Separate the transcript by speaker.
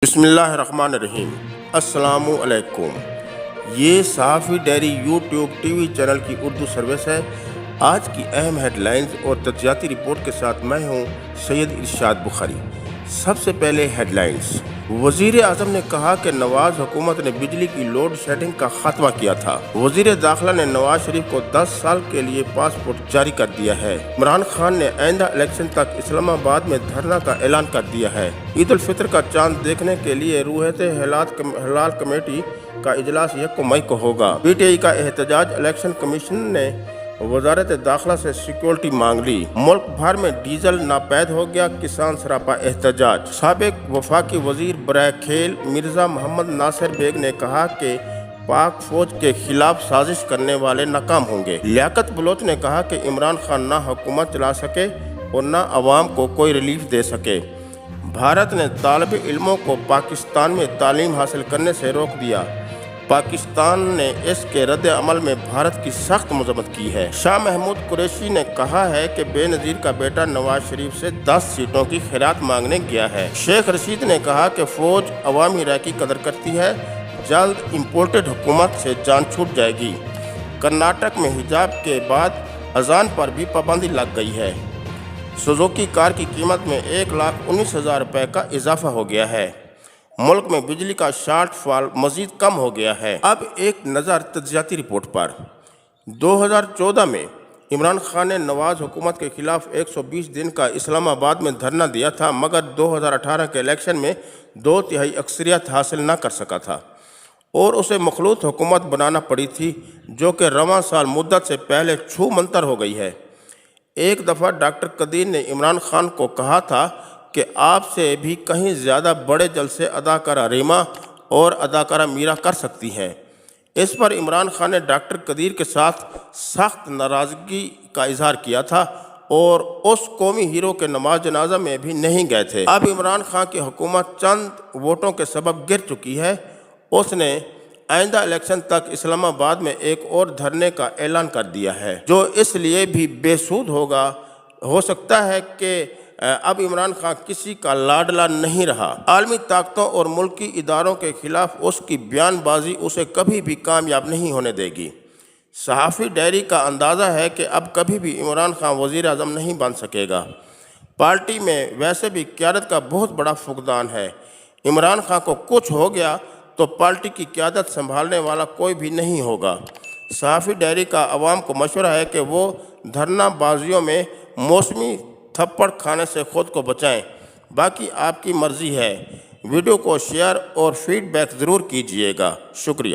Speaker 1: بسم اللہ الرحمن الرحیم۔ السلام علیکم۔ یہ صحافی dairy YouTube T V channel کی اردو سروس ہے۔ آج کی اہم ہیڈ لائنز اور تجزیاتی رپورٹ کے ساتھ میں ہوں سید ارشاد بخاری۔ سب سے پہلے ہیڈ لائنز۔ وزیر اعظم نے کہا کہ نواز حکومت نے بجلی کی لوڈ شیڈنگ کا خاتمہ کیا تھا۔ وزیر داخلہ نے نواز شریف کو 10 سال کے لیے پاسپورٹ جاری کر دیا ہے۔ عمران خان نے آئندہ الیکشن تک اسلام آباد میں دھرنا کا اعلان کر دیا ہے۔ عید الفطر کا چاند دیکھنے کے لیے روحیت ہلال کمیٹی کا اجلاس 1 مئی کو ہوگا۔ پی ٹی آئی کا احتجاج۔ الیکشن کمیشن نے وزارت داخلہ سے سیکیورٹی مانگ لی۔ ملک بھر میں ڈیزل ناپید ہو گیا، کسان سراپا احتجاج۔ سابق وفاقی وزیر برائے کھیل مرزا محمد ناصر بیگ نے کہا کہ پاک فوج کے خلاف سازش کرنے والے ناکام ہوں گے۔ لیاقت بلوچ نے کہا کہ عمران خان نہ حکومت چلا سکے اور نہ عوام کو کوئی ریلیف دے سکے۔ بھارت نے طالب علموں کو پاکستان میں تعلیم حاصل کرنے سے روک دیا۔ پاکستان نے اس کے رد عمل میں بھارت کی سخت مذمت کی ہے۔ شاہ محمود قریشی نے کہا ہے کہ بے نظیر کا بیٹا نواز شریف سے 10 سیٹوں کی خیرات مانگنے گیا ہے۔ شیخ رشید نے کہا کہ فوج عوامی رائے کی قدر کرتی ہے، جلد امپورٹڈ حکومت سے جان چھوٹ جائے گی۔ کرناٹک میں حجاب کے بعد اذان پر بھی پابندی لگ گئی ہے۔ سوزوکی کار کی قیمت میں 1,19,000 روپے کا اضافہ ہو گیا ہے۔ ملک میں بجلی کا شارٹ فال مزید کم ہو گیا ہے۔ اب ایک نظر تجزیاتی رپورٹ پر۔ 2014 میں عمران خان نے نواز حکومت کے خلاف 120 دن کا اسلام آباد میں دھرنا دیا تھا، مگر 2018 کے الیکشن میں 2/3 اکثریت حاصل نہ کر سکا تھا اور اسے مخلوط حکومت بنانا پڑی تھی، جو کہ رواں سال مدت سے پہلے چھو منتر ہو گئی ہے۔ ایک دفعہ ڈاکٹر قدیر نے عمران خان کو کہا تھا کہ آپ سے بھی کہیں زیادہ بڑے جلسے اداکارہ ریما اور اداکارہ میرا کر سکتی ہیں۔ اس پر عمران خان نے ڈاکٹر قدیر کے ساتھ سخت ناراضگی کا اظہار کیا تھا اور اس قومی ہیرو کے نماز جنازہ میں بھی نہیں گئے تھے۔ اب عمران خان کی حکومت چند ووٹوں کے سبب گر چکی ہے۔ اس نے آئندہ الیکشن تک اسلام آباد میں ایک اور دھرنے کا اعلان کر دیا ہے، جو اس لیے بھی بے سود ہو سکتا ہے کہ اب عمران خان کسی کا لاڈلا نہیں رہا۔ عالمی طاقتوں اور ملکی اداروں کے خلاف اس کی بیان بازی اسے کبھی بھی کامیاب نہیں ہونے دے گی۔ صحافی ڈیری کا اندازہ ہے کہ اب کبھی بھی عمران خان وزیر اعظم نہیں بن سکے گا۔ پارٹی میں ویسے بھی قیادت کا بہت بڑا فقدان ہے۔ عمران خان کو کچھ ہو گیا تو پارٹی کی قیادت سنبھالنے والا کوئی بھی نہیں ہوگا۔ صحافی ڈیری کا عوام کو مشورہ ہے کہ وہ دھرنا بازیوں میں موسمی تھپڑ کھانے سے خود کو بچائیں۔ باقی آپ کی مرضی ہے۔ ویڈیو کو شیئر اور فیڈ بیک ضرور کیجیے گا۔ شکریہ۔